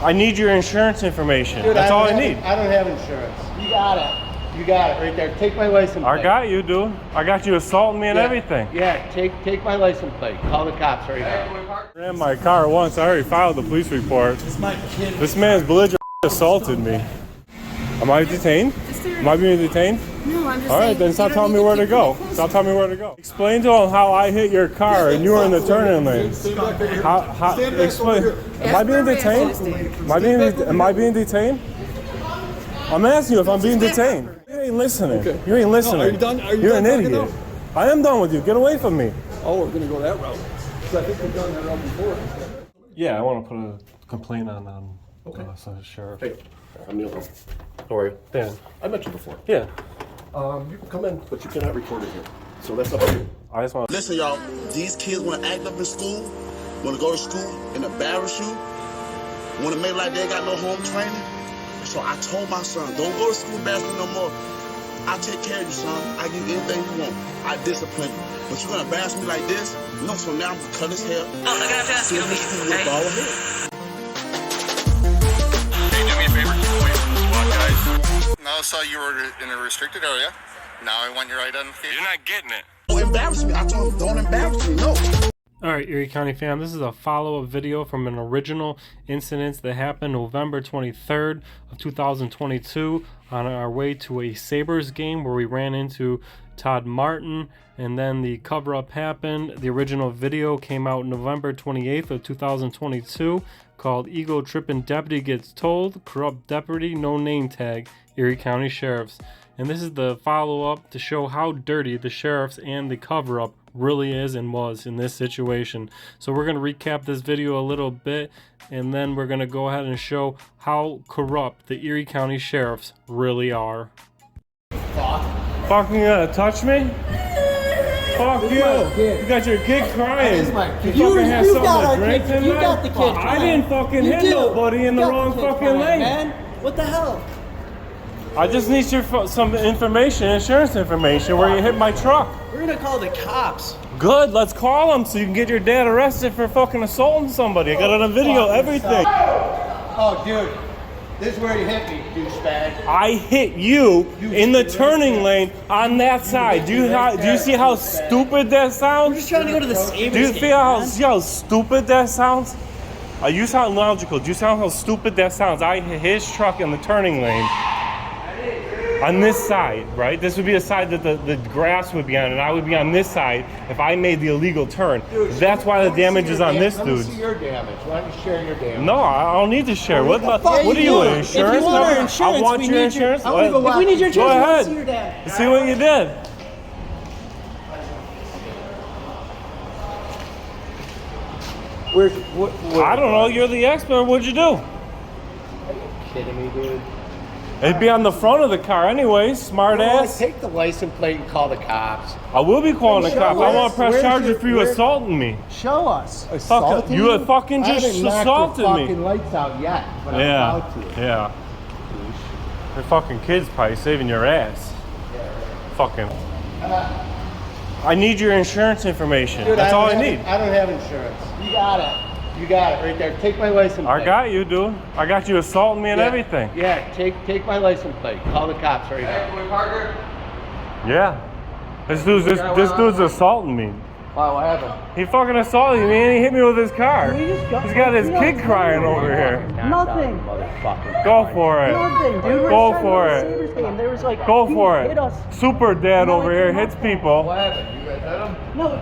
I need your insurance information. Dude, that's all I need. I don't have insurance. You got it. You got it right there. Take my license plate. I got you, dude. I got you assaulting me and everything. Yeah, take my license plate. Call the cops right now. I ran my car once. I already filed the police report. This man's belligerent assaulted me. Am I detained? Am I being detained? No, I'm just all right, then stop telling me where to go. Stop telling me where to go. Explain to him how I hit your car and you were in the turning lane. Explain. Am I being detained? Am I being detained? I'm asking you if I'm being detained. You ain't listening. Okay. You ain't listening. No, are you done? You're an idiot. I am done with you. Get away from me. Oh, we're gonna go that route. Because I think we've done that route before. Yeah, I want to put a complaint on sheriff. Hey, I'm Neil. How are you? Dan. I met you before. Yeah. You can come in, but you cannot record it here. So that's up to you. I just want to listen, y'all. These kids want to act up in school, want to go to school and embarrass you, want to make like they got no home training. So I told my son, don't go to school embarrass me no more. I take care of you, son. I give you anything you want. I discipline you. But you're gonna embarrass me like this? No, so now I'm gonna cut his hair. Oh, I gotta ask you. Hey, do me a favor. Wait for the SWAT guys. Now I saw you were in a restricted area. Now I want your identification. You're not getting it. Don't embarrass me. I told him, don't embarrass me. No. Alright, Erie County fam, this is a follow-up video from an original incident that happened November 23rd of 2022 on our way to a Sabres game where we ran into Tod Martin, and then the cover-up happened. The original video came out November 28th of 2022 called Ego Trippin' Deputy Gets Told, Corrupt Deputy, No Name Tag, Erie County Sheriffs. And this is the follow-up to show how dirty the sheriffs and the cover-up really is and was in this situation. So we're going to recap this video a little bit, and then we're going to go ahead and show how corrupt the Erie County Sheriffs really are. Fucking touch me? Fuck you! You got your kid crying. You fucking had something to drink tonight? You got the kid crying. I didn't fucking hit nobody in the wrong fucking lane. Man. What the hell? I just need some information, insurance information, where you hit my truck. We're gonna call the cops. Good, let's call them so you can get your dad arrested for fucking assaulting somebody. I got it on video, everything. Oh, dude, this is where you hit me, douchebag. I hit you in the turning lane on that side. Do you see how stupid that sounds? We're just trying to go to the Sabres Do you game, feel how stupid that sounds? You sound logical. Do you sound how stupid that sounds? I hit his truck in the turning lane. On this side, right? This would be a side that the grass would be on, and I would be on this side if I made the illegal turn. Dude, that's why the damage is on this dude. Let me see your damage. Why don't you share your damage? No, I don't need to share. What are you, insurance? If you want our insurance, I want your insurance. If we need your insurance, go ahead. see your dad. See what you did. I don't know. You're the expert. What'd you do? Are you kidding me, dude? It'd be on the front of the car anyways, smart ass. Take the license plate and call the cops. I will be calling the cops. I want to press charges for you assaulting me. Show us. Fuck, you had fucking just assaulted me. Fucking lights out yet, but I'm about to. Yeah. Your fucking kid's probably saving your ass. Fucking. I need your insurance information. Dude, that's all I need. I don't have insurance. You got it. You got it right there. Take my license plate. I got you, dude. I got you assaulting me and everything. Yeah, take my license plate. Call the cops right now. Yeah. This dude's assaulting me. Wow, what happened? He fucking assaulted me and he hit me with his car. He's got his kid crying over here. Nothing. Go for it. Nothing, dude. Go for it. There was like, go for it. Hit us. Super dad over here hits people. What happened? You guys hit him? No.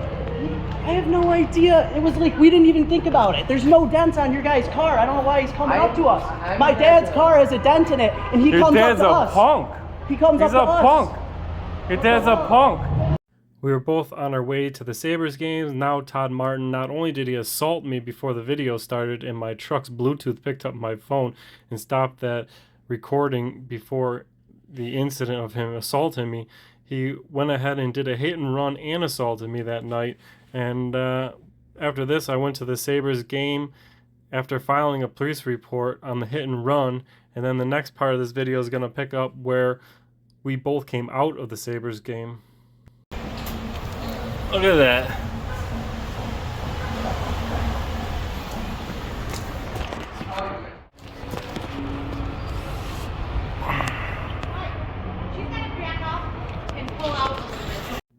I have no idea. It was like we didn't even think about it. There's no dents on your guy's car. I don't know why he's coming up to us. My dad's car has a dent in it, and he comes up to us. Your dad's a punk. He comes up to us. He's a punk. Your dad's a punk. We were both on our way to the Sabres games. Now Tod Martin, not only did he assault me before the video started and my truck's Bluetooth picked up my phone and stopped that recording before the incident of him assaulting me, he went ahead and did a hit and run and assaulted me that night. And after this, I went to the Sabres game after filing a police report on the hit and run. And then the next part of this video is going to pick up where we both came out of the Sabres game. Look at that.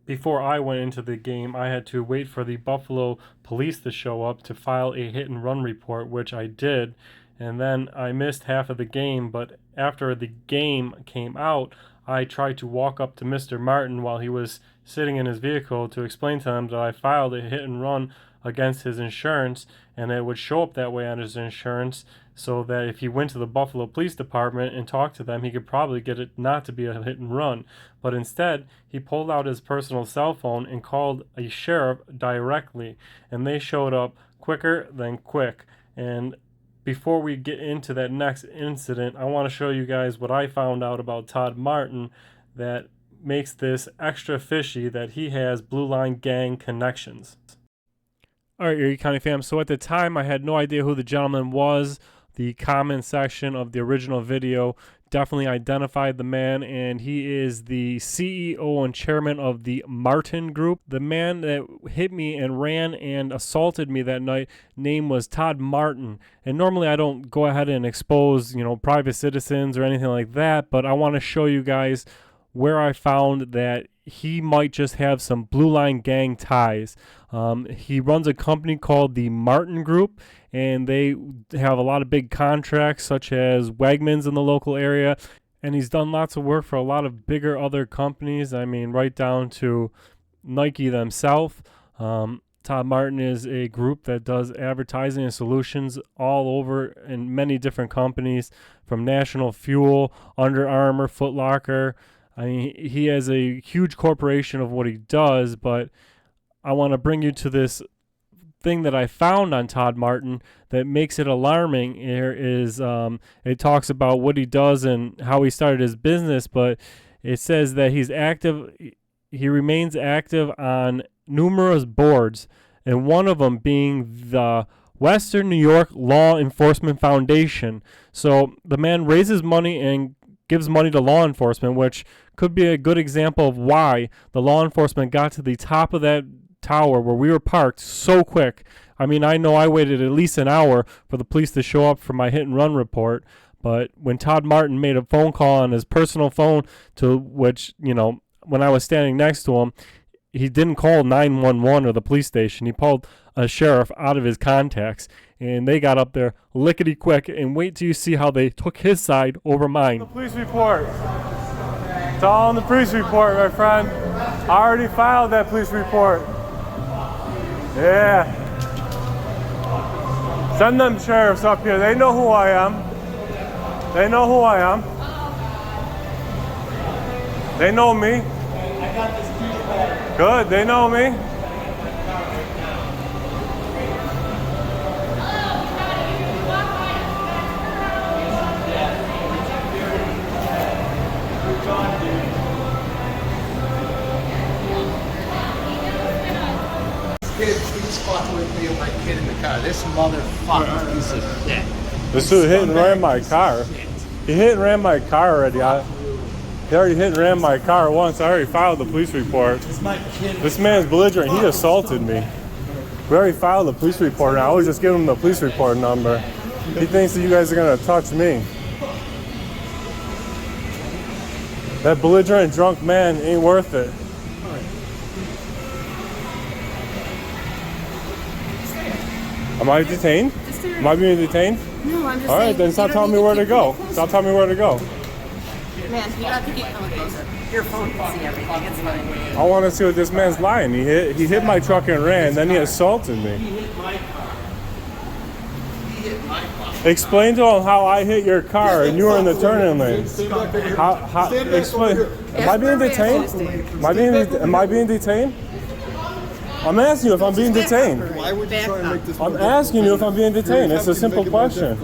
before I went into the game, I had to wait for the Buffalo police to show up to file a hit and run report, which I did. And then I missed half of the game, but after the game came out, I tried to walk up to Mr. Martin while he was sitting in his vehicle to explain to him that I filed a hit and run against his insurance, and it would show up that way on his insurance, so that if he went to the Buffalo Police Department and talked to them, he could probably get it not to be a hit and run. But instead, he pulled out his personal cell phone and called a sheriff directly, and they showed up quicker than quick. And before we get into that next incident, I want to show you guys what I found out about Tod Martin that makes this extra fishy that he has Blue Line Gang connections. All right, Erie County fam. So at the time, I had no idea who the gentleman was. The comment section of the original video definitely identified the man, and he is the CEO and chairman of the Martin Group. The man that hit me and ran and assaulted me that night, name was Tod Martin. And normally I don't go ahead and expose, private citizens or anything like that, but I want to show you guys where I found that he might just have some Blue Line Gang ties. He runs a company called the Martin Group, and they have a lot of big contracts such as Wegmans in the local area, and he's done lots of work for a lot of bigger other companies. I mean, right down to Nike themselves. Tod Martin is a group that does advertising and solutions all over in many different companies, from National Fuel, Under Armour, Foot Locker. I mean, he has a huge corporation of what he does, but I want to bring you to this thing that I found on Tod Martin that makes it alarming. Here is, it talks about what he does and how he started his business, but it says that he's active. He remains active on numerous boards, and one of them being the Western New York Law Enforcement Foundation. So the man raises money and gives money to law enforcement, which could be a good example of why the law enforcement got to the top of that tower where we were parked so quick. I mean, I know I waited at least an hour for the police to show up for my hit and run report, but when Tod Martin made a phone call on his personal phone, to which, when I was standing next to him, he didn't call 911 or the police station. He pulled a sheriff out of his contacts, and they got up there lickety quick, and wait till you see how they took his side over mine. The police report. It's all in the police report, my friend. I already filed that police report. Yeah. Send them sheriffs up here. They know who I am. They know who I am. They know me. Good, they know me. Kid, he's fucking with me and my kid in the car. This motherfucker piece of shit. This dude hit and ran my car. He hit and ran my car already. He already hit and ran my car once. I already filed the police report. This man's belligerent. He assaulted me. We already filed the police report, and I was just giving him the police report number. He thinks that you guys are going to touch me. That belligerent drunk man ain't worth it. Am I detained? Am I being detained? No, I'm just All right, saying, then stop telling me where to go. Stop telling me where to go. Man, you have to keep coming closer. Your phone can see everything. It's fine. I want to see what this man's lying. He hit my truck and ran, then he assaulted me. He hit my car. He hit my car. Explain to him how I hit your car and you were in the turning lane. Explain. Am I being detained? Am I being detained? I'm asking you if I'm being detained. Why would you try and make this? I'm asking you if I'm being detained. It's a simple question.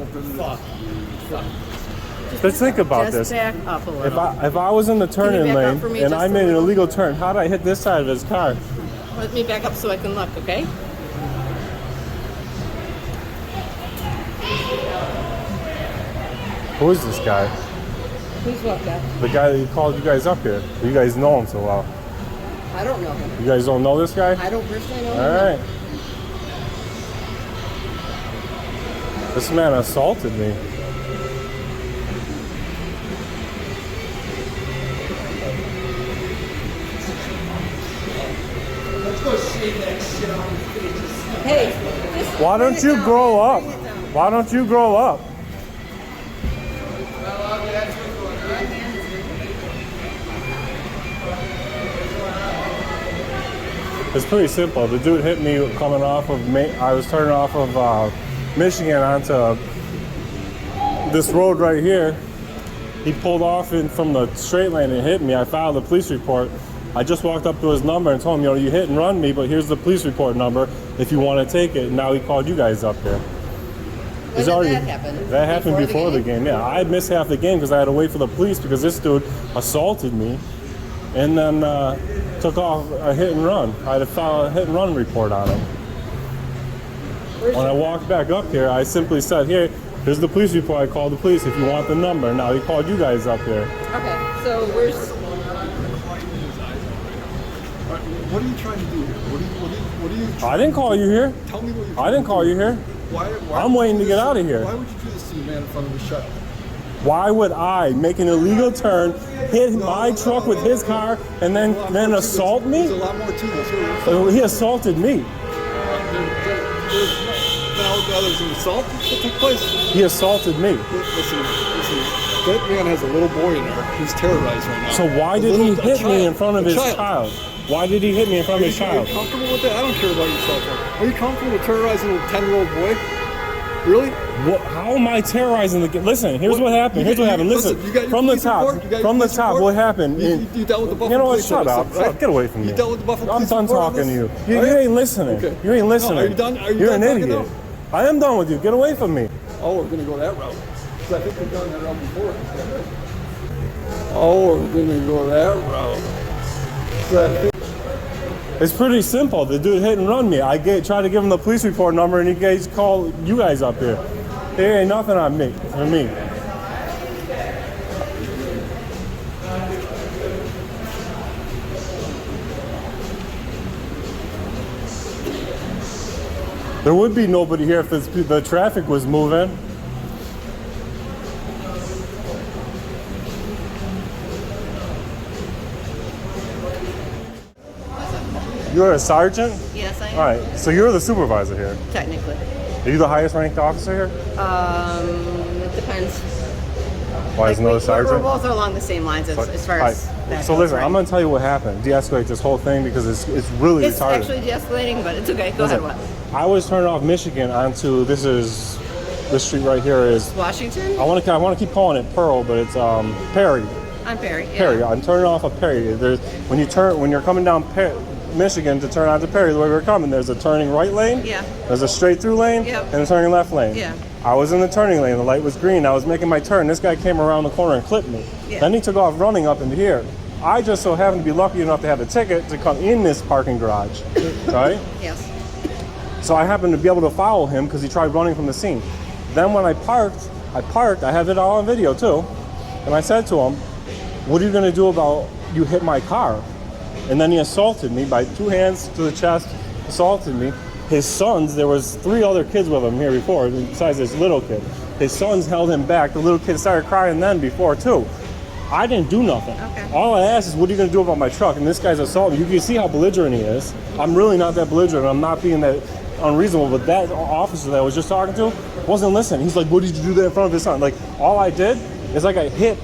Let's think about this. Just back up a little. If I was in the turning back up for me lane and just I a made an little? illegal turn, how did I hit this side of his car? Let me back up so I can look, okay? Who is this guy? Who's what, guy? The guy that called you guys up here. You guys know him so well. I don't know him. You guys don't know this guy? I don't personally know All him. right. This man assaulted me. Hey, Why don't you grow up? Why don't you grow up? It's pretty simple. The dude hit me coming off of I was turning off of Michigan onto this road right here. He pulled off in from the straight lane and hit me. I filed a police report. I just walked up to his number and told him, you hit and run me, but here's the police report number if you want to take it. And now he called you guys up here. when did that happen? That happened before the game. Yeah, I missed half the game because I had to wait for the police because this dude assaulted me and then took off a hit and run. I had to file a hit and run report on him. When I walked back up here, I simply said, here's the police report. I called the police if you want the number. Now he called you guys up here. Okay, so where's... What are you trying to do here? What are you I didn't call you here. Tell me what you're I didn't call you here. Why I'm waiting to get out of here. Why would you do this to the man in front of the child? Why would I make an illegal turn, hit my truck with his car, and then assault me? There's a lot more to this. He assaulted me. There's now there's an assault that took place. He assaulted me. Listen. That man has a little boy in there. He's terrorized right now. So why did he hit me in front of his child? Why did he hit me in front of his child? Are you comfortable with that? I don't care about your cell phone. Are you comfortable with terrorizing a 10-year-old boy? Really? How am I terrorizing the kid? Listen, here's what happened. Here's what happened. Listen, from the top, what happened? You dealt with the Buffalo You know what? police Shut up. officer, right? Get away from me. You dealt with the Buffalo I'm police done report on talking to you. this? You ain't listening. Okay. You ain't listening. No, are you done? Are you You're done an talking idiot. now? I am done with you. Get away from me. Oh, we're gonna go that route. Because I think we've done that route before. Oh, we're gonna go that route. So I think It's pretty simple. The dude hit and run me. I tried to give him the police report number, and he guys called you guys up here. There ain't nothing on me for me. There would be nobody here if the traffic was moving. You're a sergeant? Yes, I am. All right, so you're the supervisor here. Technically. Are you the highest ranked officer here? It depends. Why is another We're sergeant? both along the same lines as far All as right, that so goes, listen, right? I'm going to tell you what happened. De-escalate this whole thing because it's really It's retarded. actually de-escalating, but it's okay. Go ahead, what? I was turning off Michigan onto this street right here is Washington? I want to keep calling it Pearl, but it's Perry. I'm Perry. Yeah. Perry. I'm turning off of Perry. When you're coming down Michigan to turn onto Perry the way we're coming, there's a turning right lane. Yeah. There's a straight through lane. Yep. And a turning left lane. Yeah. I was in the turning lane. The light was green. I was making my turn. This guy came around the corner and clipped me. Yeah. Then he took off running up into here. I just so happened to be lucky enough to have a ticket to come in this parking garage, right? Yes. So I happened to be able to follow him because he tried running from the scene. Then when I parked, I have it all on video too. And I said to him, what are you gonna do about you hit my car? And then he assaulted me by 2 hands to the chest, assaulted me. His sons, there was 3 other kids with him here before, besides this little kid. His sons held him back. The little kid started crying then before too. I didn't do nothing. Okay. All I asked is, what are you gonna do about my truck? And this guy's assaulting me. You can see how belligerent he is. I'm really not that belligerent. I'm not being that unreasonable, but that officer that I was just talking to wasn't listening. He's like, what did you do that in front of his son? Like, all I did is I got hit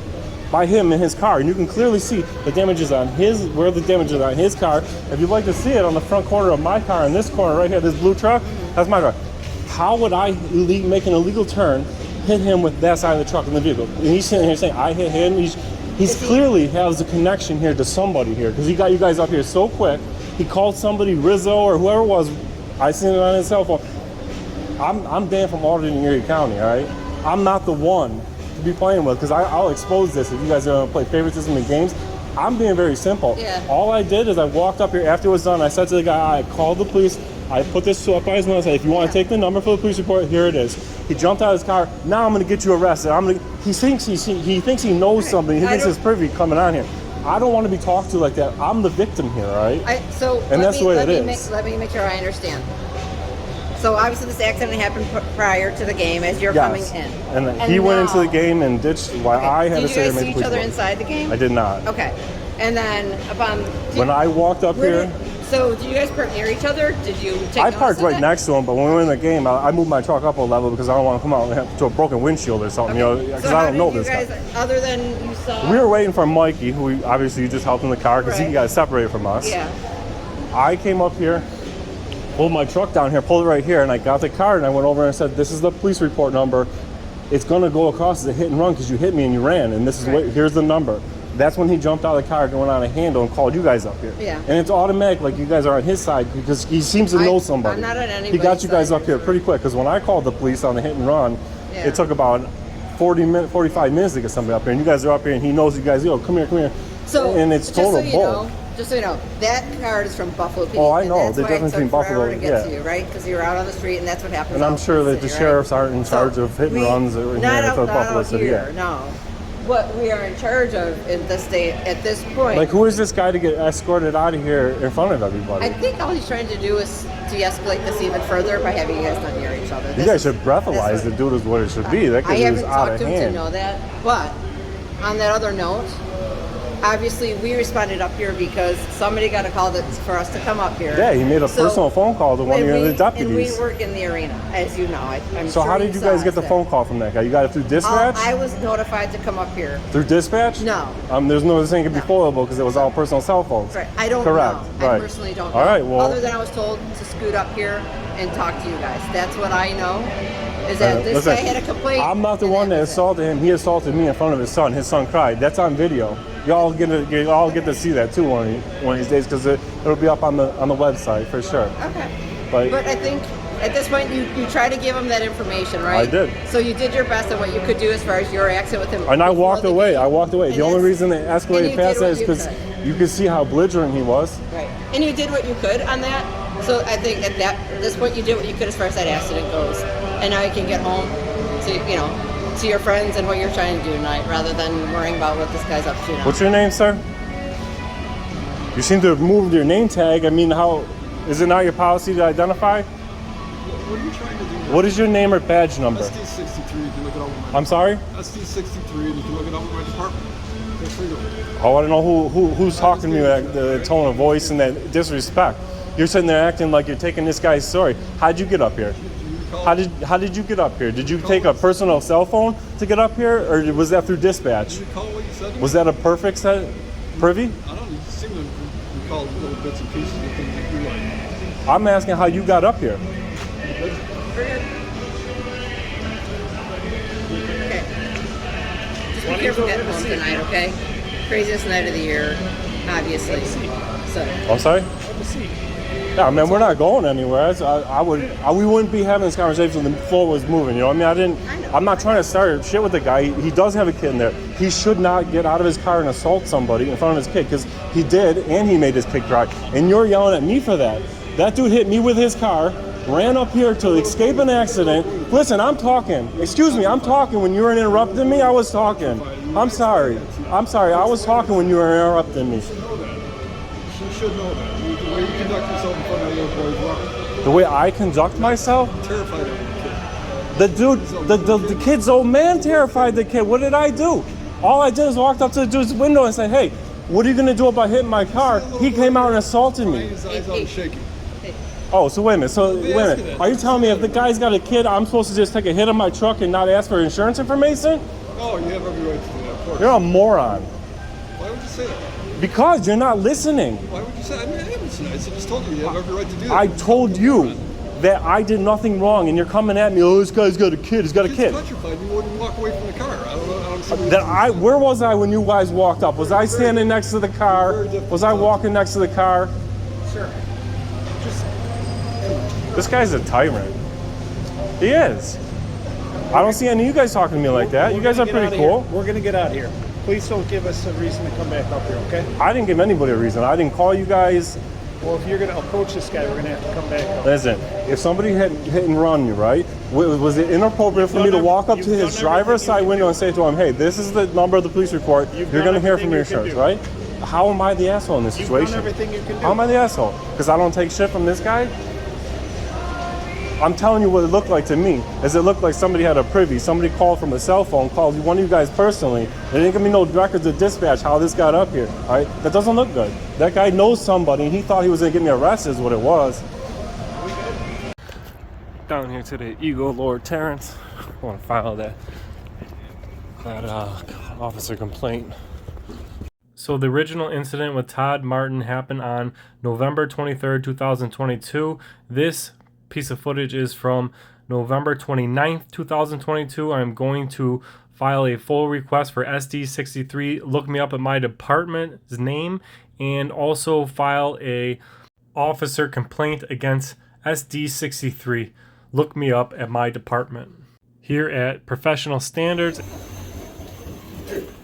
by him in his car, and you can clearly see the damages on where the damage is on his car. If you'd like to see it on the front corner of my car, in this corner right here, this blue truck, that's my truck. How would I make an illegal turn, hit him with that side of the truck in the vehicle? And he's sitting here saying, I hit him. He's clearly has a connection here to somebody here, because he got you guys up here so quick. He called somebody, Rizzo or whoever it was. I seen it on his cell phone. I'm Dan from Alderton, Erie County, all right? I'm not the one to be playing with, because I'll expose this if you guys are going to play favoritism in games. I'm being very simple. Yeah. All I did is I walked up here after it was done. I said to the guy, I called the police. I put this up by his nose. I said, if you want to take the number for the police report, here it is. He jumped out of his car. Now I'm going to get you arrested. He thinks he knows something. He thinks it's privy coming on here. I don't want to be talked to like that. I'm the victim here, all right? That's the way it is. Let me make sure I understand. So obviously this accident happened prior to the game as you're coming in. And he went into the game and ditched while I had to say Did you guys see each other inside the game? I did not. Okay. And then When I walked up here, So, do you guys park near each other? Did you take I notice parked of right it? next to him, but when we were in the game, I moved my truck up a level because I don't want to come out and have to a broken windshield or something, Okay. because So I how don't know did you this guys, guy. other than you saw... We were waiting for Mikey, who obviously you just helped in the car because he Right. got separated from us. Yeah. I came up here, pulled my truck down here, pulled it right here, and I got the car and I went over and said, "This is the police report number. It's going to go across as a hit and run because you hit me and you ran, and this is here's the number." That's when he jumped out of the car, going on a handle, and called you guys up here. Yeah. And it's automatic, like you guys are on his side because he seems to know somebody. I'm not on He anybody's got you guys side. up here pretty quick because when I called the police on the hit and run, Yeah. it took about 45 minutes to get somebody up here, and you guys are up here, and he knows you guys. Yo, come here. So, and it's just total so you bull. know, just so you know, that card is from Buffalo PD. Oh, I and know. that's The why difference it took between Buffalo- forever to get to yeah. you, right? Because you were out on the street, and that's what happens. And I'm all sure over that the city, sheriffs right? aren't in charge of hit and runs or not here out, for not Buffalo out City. here, Yeah. no. What we are in charge of in this state at this point. Like, who is this guy to get escorted out of here in front of everybody? I think all he's trying to do is de-escalate this even further by having you guys not near each other. You guys should breathalyze the dude is what it should be. That I kid is haven't out talked of to him to hand. know that, but on that other note, obviously we responded up here because somebody got a call for us to come up here. Yeah, he made a So- personal phone call to one of and the we- deputies. And we work in the arena, as you know. I'm So sure how did you saw guys get us the there. phone call from that guy? You got it through dispatch? I was notified to come up here. Through dispatch? No. There's no this ain't gonna be foilable because it was all personal cell phones. Right. I don't Correct. know. Right. I personally don't know. All right. Well, Other than I was told to scoot up here and talk to you guys. That's what I know. Is that this listen, guy had a complaint? I'm not the and one that was it. assaulted him. He assaulted me in front of his son. His son cried. That's on video. Y'all get to see that too one of these days because it'll be up on the website for sure. Okay. But I think at this point you try to give him that information, right? I did. So you did your best at what you could do as far as your accident with him. and I before walked the away. game. I walked away. And The only that's- reason it and escalated you past did that what is you because could. you could see how belligerent he was. Right. And you did what you could on that. So I think at this point you did what you could as far as that accident goes. And now you can get home to your friends and what you're trying to do tonight rather than worrying about what this guy's up to now. What's your name, sir? You seem to have moved your name tag. I mean, how is it not your policy to identify? What are you trying to do? What is your name or badge number? SD63, you can look it up with my I'm sorry? SD63, and you can look it up with my department. Feel free to. Oh, I don't know who's talking to me with the tone of voice and that disrespect. You're sitting there acting like you're taking this guy's story. How'd you get up here? How did you get up here? Did you take a personal cell phone to get up here, or was that through dispatch? Did you recall what you said? Was that a perfect set, privy? I don't know. You seem to recall little bits and pieces of things that you like. I'm asking how you got up here. Okay. Just be careful getting home tonight, okay? Craziest night of the year, obviously. So I'm sorry? Yeah, man, we're not going anywhere. We wouldn't be having this conversation if the floor was moving. You know, I mean, I'm not trying to start shit with the guy. He does have a kid in there. He should not get out of his car and assault somebody in front of his kid because he did, and he made his kid cry. And you're yelling at me for that. That dude hit me with his car, ran up here to escape an accident. Listen, I'm talking. Excuse me, I'm talking. When you were interrupting me, I was talking. I'm sorry. I was talking when you were interrupting me. You should know that. The way you conduct yourself in front of little boys, well, The way I conduct myself? terrified of the kid. The kid's old man terrified the kid. What did I do? All I did is walked up to the dude's window and said, "Hey, what are you gonna do about hitting my car?" He came out and assaulted me. His eyes out shaking. Oh, so wait a minute. Are you telling me if the guy's got a kid, I'm supposed to just take a hit on my truck and not ask for insurance information? Oh, you have every right to do that, of course. You're a moron. Why would you say that? Because you're not listening. Why would you say that? I mean, I haven't said. I just told you have every right to do that. I told you that I did nothing wrong, and you're coming at me. Oh, this guy's got a kid. He's got a kid. Petrified. You wouldn't walk away from the car. I don't see. Where was I when you guys walked up? Was I standing next to the car? Was I walking next to the car? Sure. This guy's a tyrant. He is. I don't see any of you guys talking to me like that. You guys are pretty cool. We're gonna get out of here. Please don't give us a reason to come back up here, okay? I didn't give anybody a reason. I didn't call you guys. Well, if you're gonna approach this guy, we're gonna have to come back up. Listen, if somebody hit and run you, right? Was it inappropriate for me to walk up to his driver's side window and say to him, "Hey, this is the number of the police report. You're gonna hear from your insurance, right?" How am I the asshole in this situation? You've done everything you can do. How am I the asshole? Because I don't take shit from this guy? I'm telling you what it looked like to me. Is it looked like somebody had a privy. Somebody called from a cell phone, called one of you guys personally. They didn't give me no records of dispatch how this got up here. All right, that doesn't look good. That guy knows somebody, and he thought he was gonna get me arrested. Is what it was. Down here to the Eagle Lord Terrence. I want to file that officer complaint. So the original incident with Tod Martin happened on November 23rd, 2022. This piece of footage is from November 29th, 2022. I'm going to file a full request for SD63. Look me up at my department's name, and also file a officer complaint against SD63. Look me up at my department. Here at Professional Standards.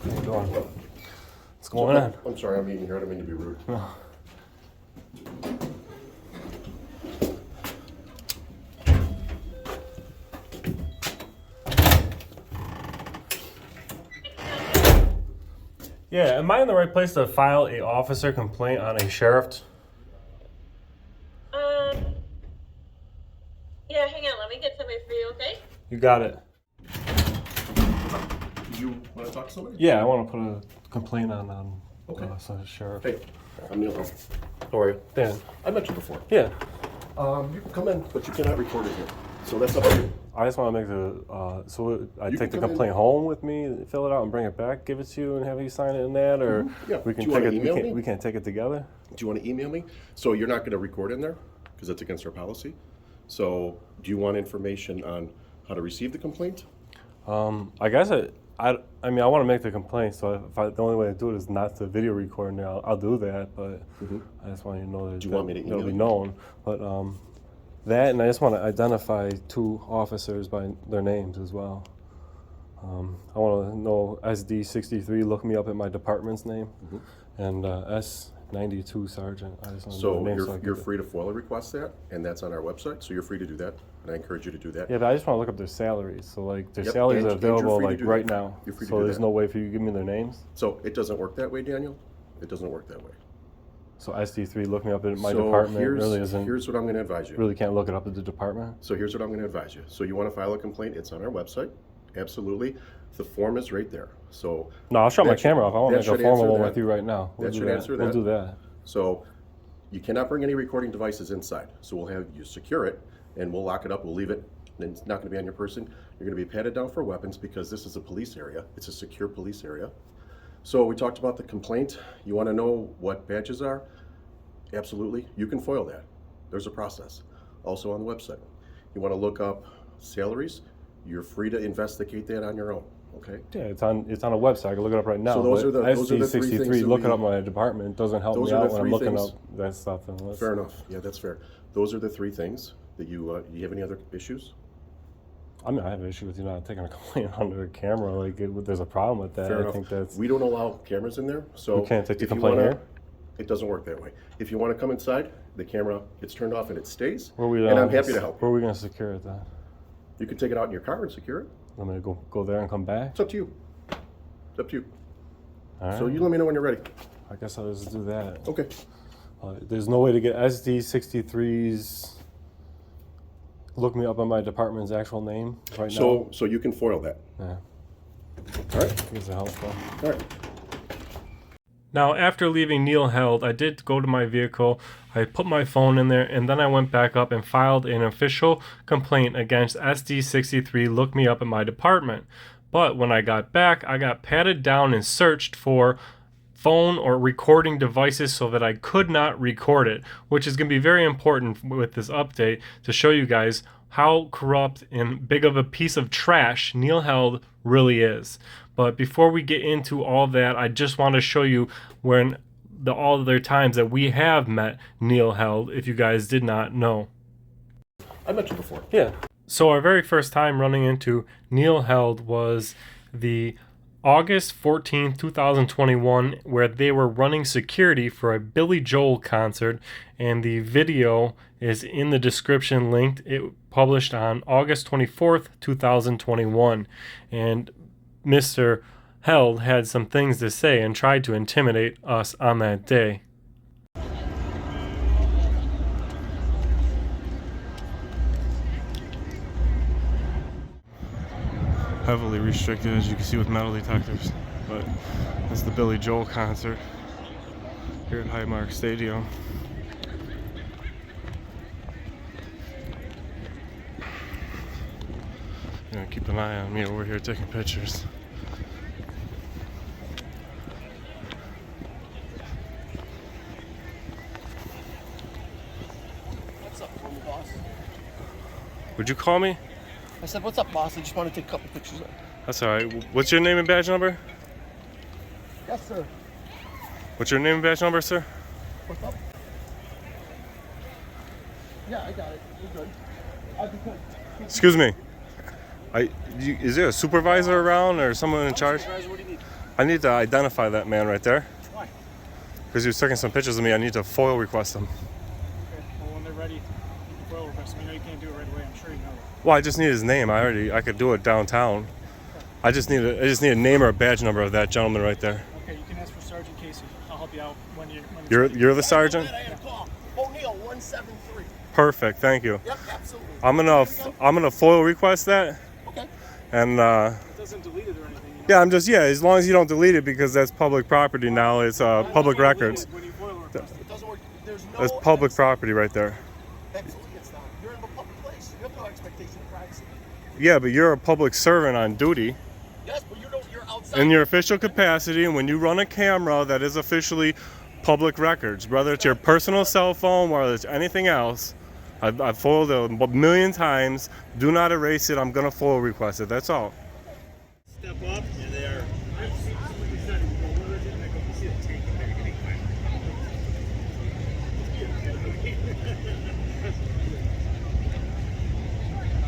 What's going on? I'm sorry, I'm eating here. I don't mean to be rude. No. Yeah, am I in the right place to file a officer complaint on a sheriff? Yeah, hang on, let me get somebody for you, okay? You got it. You want to talk to somebody? Yeah, I want to put a complaint on Okay. some sheriff. Hey, I'm Neil. How are you? Dan. I met you before. Yeah. You can come in, but you cannot record it here. So that's up to you. I just want to make the so I You take the can come complaint in. home with me, fill it out, and bring it back, give it to you, and have you sign it in that, or Yeah. we Do can you take wanna it. email me? We can't take it together. Do you want to email me? So you're not going to record in there because that's against our policy. So do you want information on how to receive the complaint? I guess I mean I want to make the complaint. So the only way to do it is not to video record now. I'll do that, but I just want you to know that Do you want me to it'll email be you? known. But that, and I just want to identify 2 officers by their names as well. I want to know SD63. Look me up at my department's name, and S92 Sergeant. I just want to know So their names. you're free to FOIA request that, and that's on our website. So you're free to do that, and I encourage you to do that. Yeah, but I just want to look up their salaries. So like their Yep, salaries and are you're available free to like do right that. now. You're free to So do there's that. no way for you to give me their names. So it doesn't work that way, Daniel. It doesn't work that way. So SD3, look me up at my So department. Really isn't. here's what I'm going to advise you. Really can't look it up at the department. So here's what I'm going to advise you. So you want to file a complaint? It's on our website. Absolutely. The form is right there. So No, I'll shut my that should- camera off. I want to that make a should formal answer one that. with you right now. That should answer We'll that. do that. So you cannot bring any recording devices inside. So we'll have you secure it, and we'll lock it up. We'll leave it. And it's not going to be on your person. You're going to be patted down for weapons because this is a police area. It's a secure police area. So we talked about the complaint. You want to know what badges are? Absolutely. You can FOIL that. There's a process. Also on the website. You want to look up salaries? You're free to investigate that on your own. Okay. Yeah, it's on a website. I can look it up right now. So those but are the 3 things SD63, that looking we- up my department doesn't help Those me are out the when I'm 3 looking things. up that stuff. Unless, Fair enough. Yeah, that's fair. Those are the 3 things that you have any other issues? I mean, I have an issue with you not taking a complaint under a camera. Like, there's a problem with that. Fair I enough. think that's. We don't allow cameras in there, so You can't take the if you complaint wanna- here? It doesn't work that way. If you want to come inside, the camera gets turned off and it stays. Where we, and I'm happy to help Where you. are we gonna secure it then? You can take it out in your car and secure it. I'm gonna go there and come back. It's up to you. It's up to you. All right. So you let me know when you're ready. I guess I'll just do that. Okay. There's no way to get SD63's. Look me up on my department's actual name right now. So you can FOIL that. Yeah. All right. These are helpful. All right. Now, after leaving Neil Held, I did go to my vehicle, I put my phone in there, and then I went back up and filed an official complaint against SD63 Look Me Up at my department. But when I got back, I got patted down and searched for phone or recording devices so that I could not record it, which is going to be very important with this update to show you guys how corrupt and big of a piece of trash Neil Held really is. But before we get into all that, I just want to show you when all other times that we have met Neil Held, if you guys did not know. I met you before. Yeah. So our very first time running into Neil Held was the August 14th, 2021, where they were running security for a Billy Joel concert, and the video is in the description linked. It published on August 24th, 2021, and Mr. Held had some things to say and tried to intimidate us on that day. heavily restricted, as you can see, with metal detectors. But this is the Billy Joel concert here at Highmark Stadium. Keep an eye on me over here taking pictures. What's up, former boss? Would you call me? I said, what's up, boss? I just want to take a couple pictures of it. That's alright. What's your name and badge number? Yes, sir. What's your name and badge number, sir? What's up? Yeah, I got it. You're good. I'll be good. Excuse me. Is there a supervisor around or someone in charge? Supervisor, what do you need? I need to identify that man right there. Why? Because he was taking some pictures of me. I need to FOIL request him. Okay, well, when they're ready, you can FOIL request them. I know you can't do it right away. I'm sure you know that. Well, I just need his name. I could do it downtown. I just need a name or a badge number of that gentleman right there. Okay, you can ask for Sergeant Casey. I'll help you out when it's You're the sergeant? I got a call. O'Neill 173. Perfect. Thank you. Yep, absolutely. I'm gonna FOIL request that. Okay. And It doesn't delete it or anything. yeah, as long as you don't delete it, because that's public property now. It's public records. When you FOIL request it. It doesn't work. There's no. That's public property right there. Absolutely, it's not. You're in a public place. You have no expectation of privacy. Yeah, but you're a public servant on duty. Yes, but you're outside. In your official capacity, and when you run a camera, that is officially public records. Whether it's your personal cell phone, whether it's anything else, I've FOILed it a million times. Do not erase it. I'm gonna FOIL request it. That's all. Step up, and there.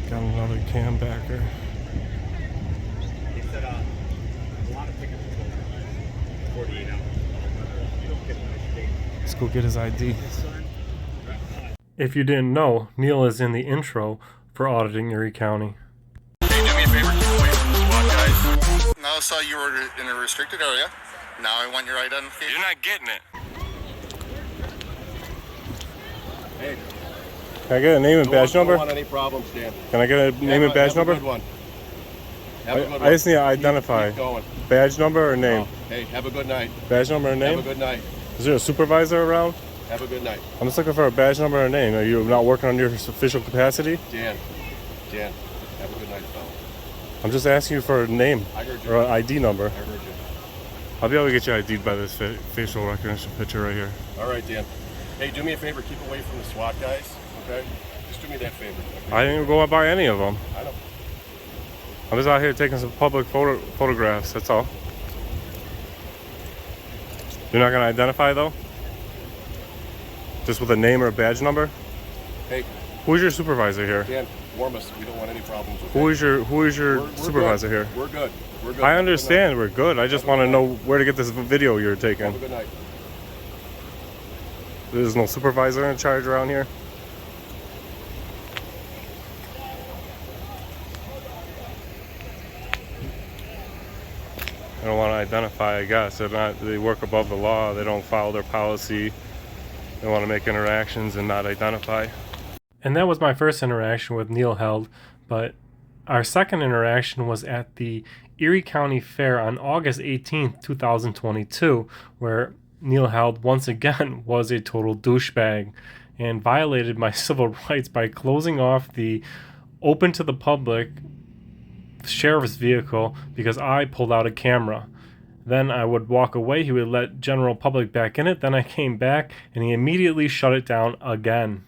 Got another cam backer. He said a lot of tickets for 48 hours. You don't get a nice date. Let's go get his ID. If you didn't know, Neil is in the intro for auditing Erie County. Hey, do me a favor, keep away from the SWAT guys. Now I saw you were in a restricted area. Now I want your identification. You're not getting it. Hey, Can I get a name and badge number? Don't want any problems, Dan. Can I get a name and badge number? Have a good one. Have a good one. I just need to identify. Keep going. Badge number or name? Oh, hey, have a good night. Badge number or name? Have a good night. Is there a supervisor around? Have a good night. I'm just looking for a badge number or name. Are you not working on your official capacity? Dan, have a good night, fella. I'm just asking you for a name I heard you. or an ID number. I heard you. I'll be able to get you ID'd by this facial recognition picture right here. All right, Dan. Hey, do me a favor. Keep away from the SWAT guys, okay? Just do me that favor. I didn't go by any of them. I know. I'm just out here taking some public photographs, that's all. You're not going to identify, though? Just with a name or a badge number? Hey. Who's your supervisor here? Dan, warm us. We don't want any problems with Who is your we're supervisor good. here? We're good. We're good. I understand we're good. I just want to know where to get this video you're Have taking. a good night. There's no supervisor in charge around here? I don't want to identify, I guess. They work above the law. They don't follow their policy. They want to make interactions and not identify. And that was my first interaction with Neil Held, but our second interaction was at the Erie County Fair on August 18th, 2022, where Neil Held once again was a total douchebag and violated my civil rights by closing off the open to the public sheriff's vehicle because I pulled out a camera. Then I would walk away, he would let general public back in it, then I came back and he immediately shut it down again.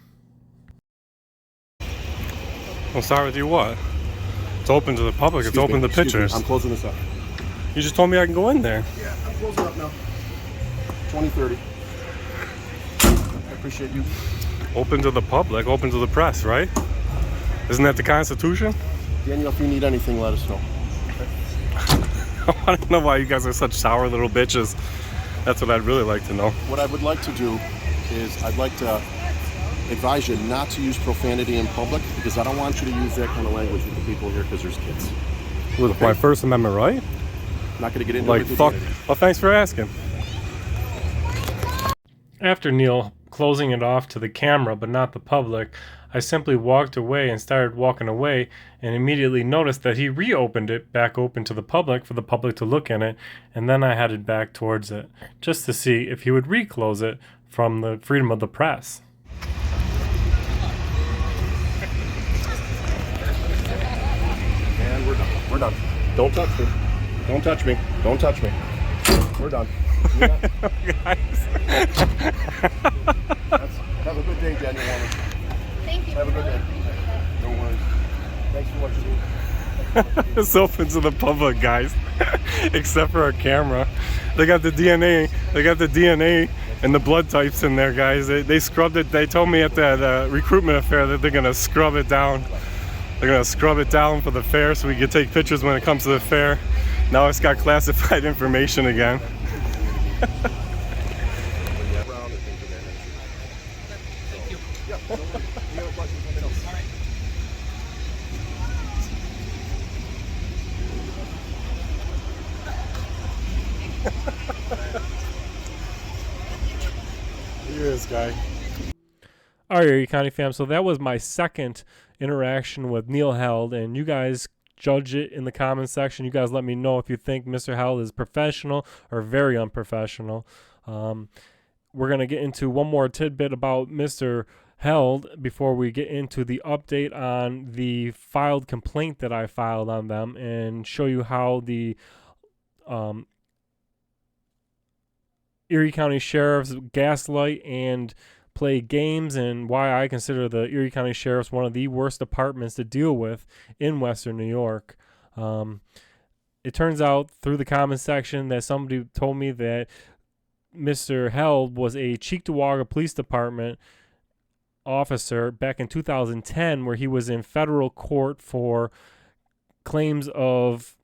I'll start with you what? It's open to the public, it's open to pictures. I'm closing this up. You just told me I can go in there. Yeah, I'm closing up now. 2030. I appreciate you. Open to the public, open to the press, right? Isn't that the Constitution? Daniel, if you need anything, let us know. I don't know why you guys are such sour little bitches. That's what I'd really like to know. What I would like to do is I'd like to advise you not to use profanity in public because I don't want you to use that kind of language with the people here because there's kids. With my First Amendment right? I'm not going to get into like it. Fuck. Well, thanks for asking. After Neil closing it off to the camera but not the public, I simply walked away and started walking away, and immediately noticed that he reopened it back open to the public for the public to look in it, and then I headed back towards it just to see if he would reclose it from the freedom of the press. And we're done. We're done. Don't touch me. Don't touch me. Don't touch me. We're done. Guys. Have a good day, Daniel Woman. Thank you. Have a good day. No worries. Thanks for what you do. It's open to the public, guys, except for our camera. They got the DNA. They got the DNA and the blood types in there, guys. They scrubbed it. They told me at that recruitment affair that they're gonna scrub it down. They're gonna scrub it down for the fair so we can take pictures when it comes to the fair. Now it's got classified information again. Look at this guy. All right, Erie County fam. So that was my second interaction with Neil Held, and you guys judge it in the comment section. You guys let me know if you think Mr. Held is professional or very unprofessional. We're going to get into one more tidbit about Mr. Held before we get into the update on the filed complaint that I filed on them, and show you how the Erie County Sheriff's gaslight and play games, and why I consider the Erie County Sheriff's one of the worst departments to deal with in Western New York. It turns out through the comment section that somebody told me that Mr. Held was a Cheektowaga Police Department officer back in 2010, where he was in federal court for claims of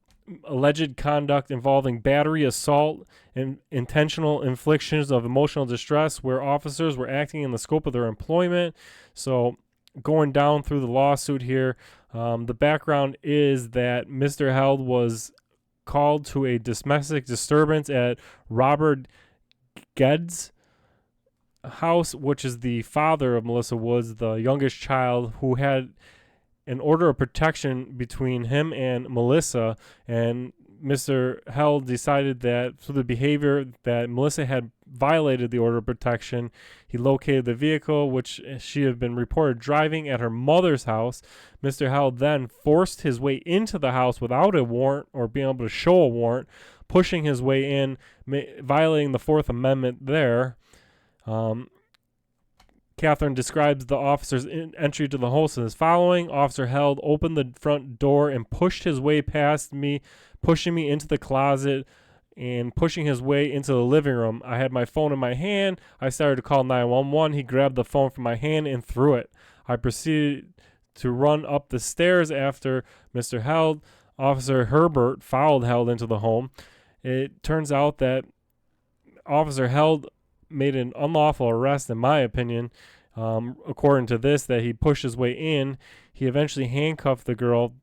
alleged conduct involving battery, assault, and intentional inflictions of emotional distress, where officers were acting in the scope of their employment. So going down through the lawsuit here, the background is that Mr. Held was called to a domestic disturbance at Robert Ged's house, which is the father of Melissa Woods, the youngest child, who had an order of protection between him and Melissa. And Mr. Held decided that through the behavior that Melissa had violated the order of protection, he located the vehicle which she had been reported driving at her mother's house. Mr. Held then forced his way into the house without a warrant or being able to show a warrant, pushing his way in, violating the Fourth Amendment there. Catherine describes the officer's entry to the house as following: Officer Held opened the front door and pushed his way past me, pushing me into the closet and pushing his way into the living room. I had my phone in my hand. I started to call 911. He grabbed the phone from my hand and threw it. I proceeded to run up the stairs after Mr. Held. Officer Herbert followed Held into the home. It turns out that Officer Held made an unlawful arrest, in my opinion. According to this, that he pushed his way in. He eventually handcuffed the girl,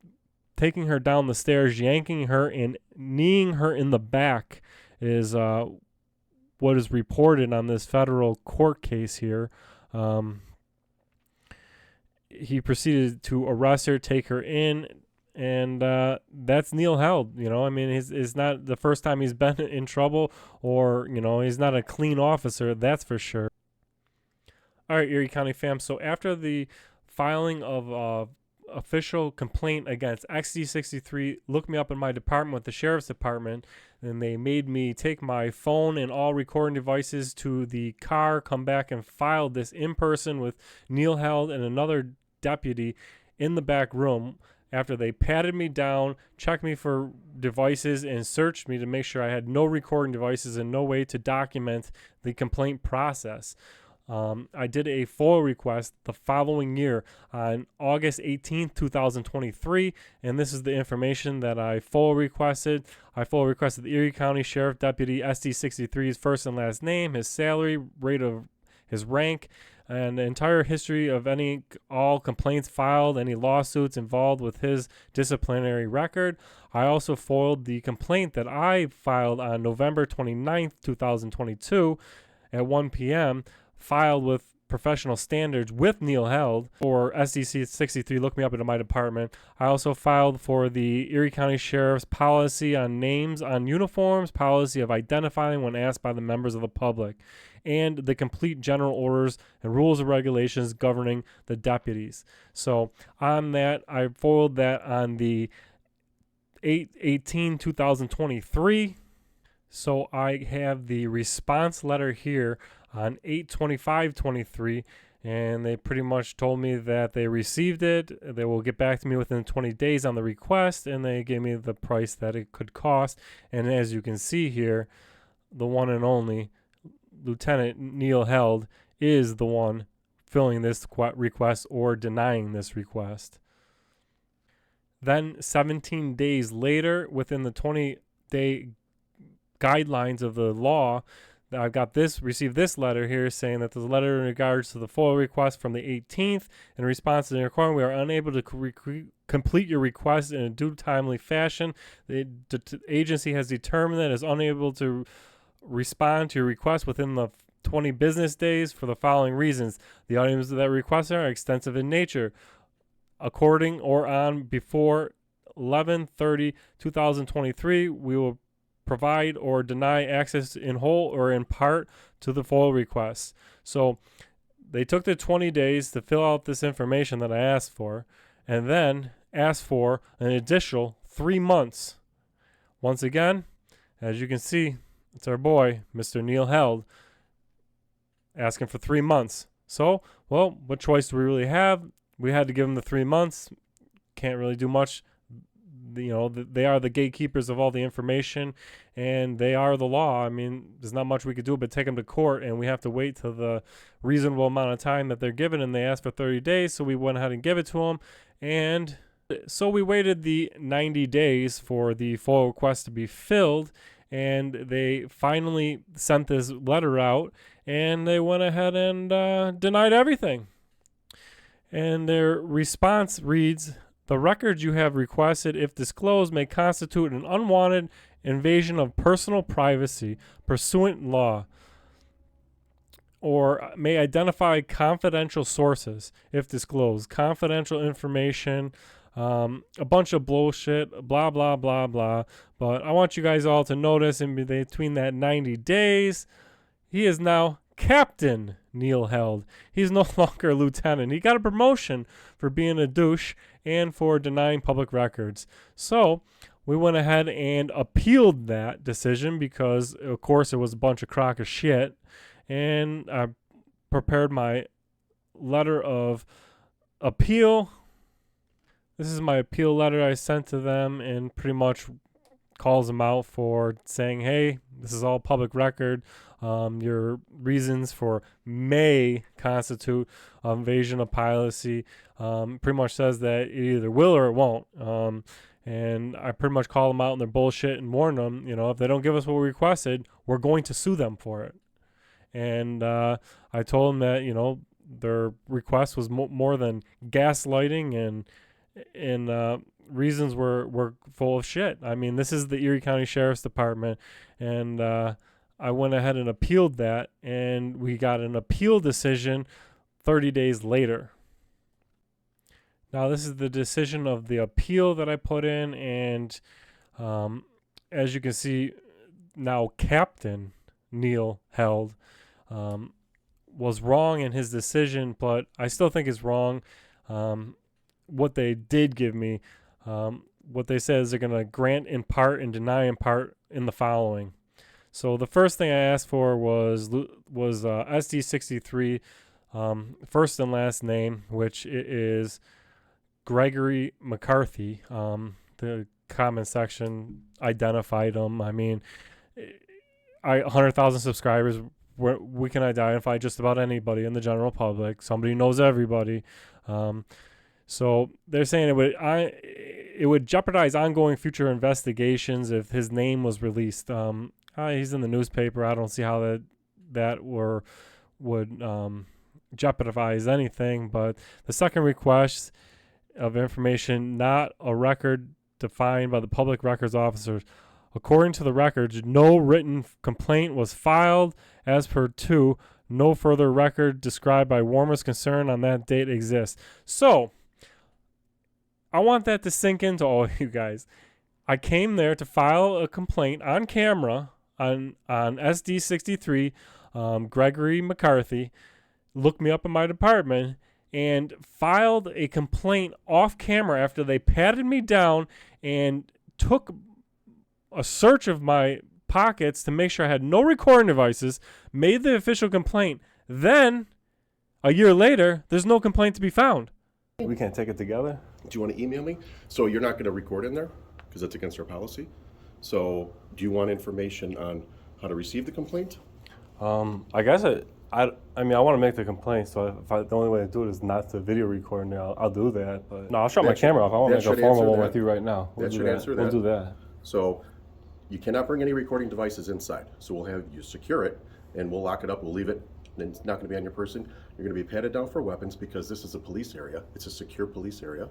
taking her down the stairs, yanking her and kneeing her in the back is what is reported on this federal court case here. He proceeded to arrest her, take her in, and that's Neil Held. You know, I mean, it's not the first time he's been in trouble, or, you know, he's not a clean officer, that's for sure. All right, Erie County fam. So after the filing of official complaint against XD63, looked me up in my department with the Sheriff's Department, and they made me take my phone and all recording devices to the car, come back and file this in person with Neil Held and another deputy in the back room. After they patted me down, checked me for devices, and searched me to make sure I had no recording devices and no way to document the complaint process. I did a FOIA request the following year on August 18th, 2023, and this is the information that I FOIA requested. I FOIA requested the Erie County Sheriff Deputy SD63's first and last name, his salary, rate of his rank, and the entire history of all complaints filed, any lawsuits involved with his disciplinary record. I also foiled the complaint that I filed on November 29th, 2022 at 1 p.m., filed with professional standards with Neil Held for SDC 63. Look me up into my department. I also filed for the Erie County Sheriff's policy on names on uniforms, policy of identifying when asked by the members of the public, and the complete general orders and rules and regulations governing the deputies. So on that, I foiled that on the 8/18/2023. So I have the response letter here on 8/25/23, and they pretty much told me that they received it. They will get back to me within 20 days on the request, and they gave me the price that it could cost. And as you can see here, the one and only Lieutenant Neil Held is the one filling this request or denying this request. Then 17 days later, within the 20-day guidelines of the law, I've got received this letter here saying that the letter in regards to the FOIL request from the 18th, in response to the requirement, we are unable to complete your request in a due timely fashion. The agency has determined that it is unable to respond to your request within the 20 business days for the following reasons. The items that requested are extensive in nature. According or on before 11/30/2023, we will provide or deny access in whole or in part to the FOIL requests. So they took the 20 days to fill out this information that I asked for, and then asked for an additional 3 months. Once again, as you can see, it's our boy, Mr. Neil Held, asking for 3 months. So, well, what choice do we really have? We had to give him the 3 months. Can't really do much. You know, they are the gatekeepers of all the information, and they are the law. I mean, there's not much we could do but take them to court, and we have to wait till the reasonable amount of time that they're given, and they asked for 30 days, so we went ahead and gave it to them. And so we waited the 90 days for the FOIL request to be filled, and they finally sent this letter out, and they went ahead and denied everything. And their response reads, the records you have requested, if disclosed, may constitute an unwanted invasion of personal privacy pursuant law, or may identify confidential sources, if disclosed. Confidential information, a bunch of bullshit, blah, blah, blah, blah. But I want you guys all to notice in between that 90 days, he is now Captain Neil Held. He's no longer a lieutenant. He got a promotion for being a douche and for denying public records. So we went ahead and appealed that decision because, of course, it was a bunch of crock of shit. And I prepared my letter of appeal. This is my appeal letter I sent to them, and pretty much calls them out for saying, hey, this is all public record. Your reasons for may constitute invasion of privacy. Pretty much says that it either will or it won't. And I pretty much call them out on their bullshit and warn them, you know, if they don't give us what we requested, we're going to sue them for it. And I told them that, you know, their request was more than gaslighting, and reasons were full of shit. I mean, this is the Erie County Sheriff's Department, and I went ahead and appealed that, and we got an appeal decision 30 days later. Now, this is the decision of the appeal that I put in, and as you can see, now Captain Neil Held was wrong in his decision, but I still think it's wrong. What they did give me, what they said is they're going to grant in part and deny in part in the following. So the first thing I asked for was SD63, first and last name, which is Gregory McCarthy. The comment section identified him. I mean, 100,000 subscribers, we can identify just about anybody in the general public. Somebody knows everybody. So they're saying it would jeopardize ongoing future investigations if his name was released. He's in the newspaper. I don't see how that would jeopardize anything. But the second request of information, not a record defined by the public records officers. According to the records, no written complaint was filed as per 2, No further record described by warmest concern on that date exists. So, I want that to sink into all of you guys. I came there to file a complaint on camera on SD63. Gregory McCarthy looked me up in my department and filed a complaint off camera after they patted me down and took a search of my pockets to make sure I had no recording devices, made the official complaint. Then, a year later, there's no complaint to be found. We can't take it together. Do you want to email me? So you're not going to record in there because that's against our policy. So do you want information on how to receive the complaint? I guess I mean, I want to make the complaint, so the only way to do it is not to video record now. I'll do that, but no, I'll shut my camera off. I want to make a formal one with you right now. We'll do that. So you cannot bring any recording devices inside. So we'll have you secure it, and we'll lock it up. We'll leave it, and it's not going to be on your person. You're going to be patted down for weapons because this is a police area. It's a secure police area.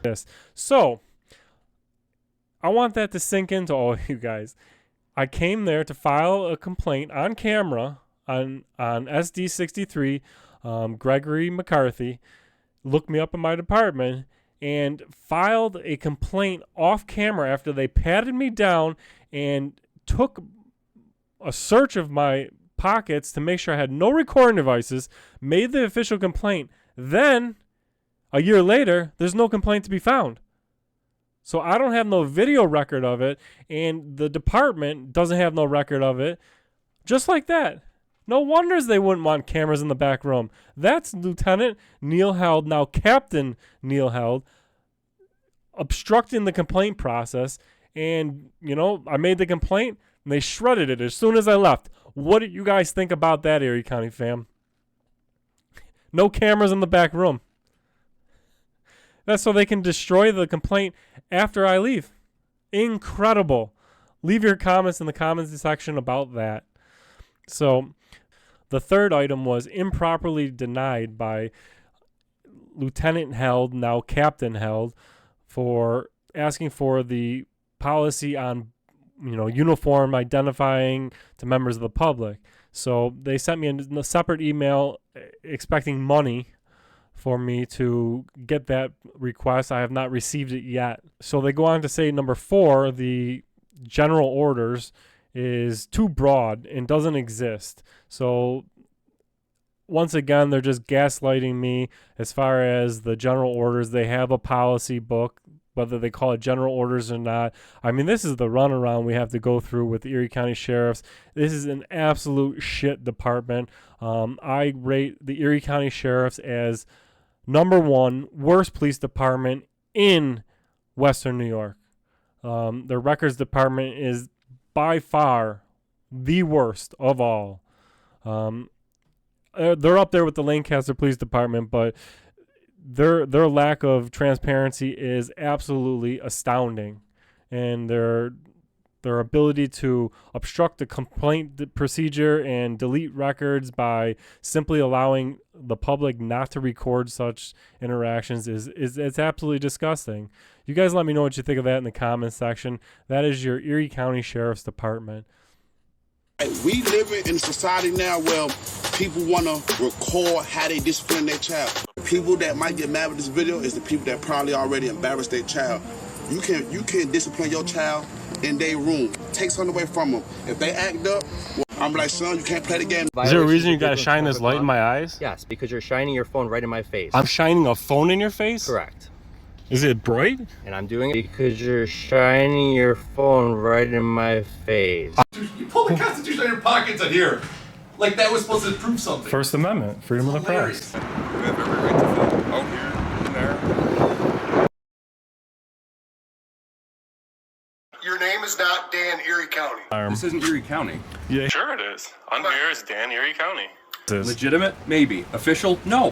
Yes. So I want that to sink into all of you guys. I came there to file a complaint on camera on SD63. Gregory McCarthy looked me up in my department and filed a complaint off camera after they patted me down and took a search of my pockets to make sure I had no recording devices, made the official complaint. Then, a year later, there's no complaint to be found. So I don't have no video record of it, and the department doesn't have no record of it. Just like that. No wonders they wouldn't want cameras in the back room. That's Lieutenant Neil Held, now Captain Neil Held, obstructing the complaint process. And, I made the complaint, and they shredded it as soon as I left. What do you guys think about that, Erie County fam? No cameras in the back room. That's so they can destroy the complaint after I leave. Incredible. Leave your comments in the comments section about that. So, the third item was improperly denied by Lieutenant Held, now Captain Held, for asking for the policy on, uniform identifying to members of the public. So they sent me a separate email expecting money for me to get that request. I have not received it yet. So they go on to say, number 4, the general orders is too broad and doesn't exist. So once again, they're just gaslighting me as far as the general orders. They have a policy book, whether they call it general orders or not. I mean, this is the runaround we have to go through with the Erie County Sheriffs. This is an absolute shit department. I rate the Erie County Sheriffs as number 1 worst police department in Western New York. Their records department is by far the worst of all. They're up there with the Lancaster Police Department, but their lack of transparency is absolutely astounding, and their ability to obstruct the complaint procedure and delete records by simply allowing the public not to record such interactions is it's absolutely disgusting. You guys let me know what you think of that in the comments section. That is your Erie County Sheriff's Department. We live in a society now where people want to record how they discipline their child. People that might get mad with this video is the people that probably already embarrassed their child. You can discipline your child in their room. Take something away from them. If they act up, I'm like, son, you can't play the game. Is there a reason you gotta shine this light in my eyes? Yes, because you're shining your phone right in my face. I'm shining a phone in your face? Correct. Is it bright? And I'm doing it because you're shining your phone right in my face. You pulled the Constitution out of your pockets on here. Like that was supposed to prove something. First Amendment, freedom of the press. We have every right to film out here and there. Your name is not Dan Erie County. This isn't Erie County. Yeah. Sure it is. I'm here as Dan Erie County. Legitimate? Maybe. Official? No.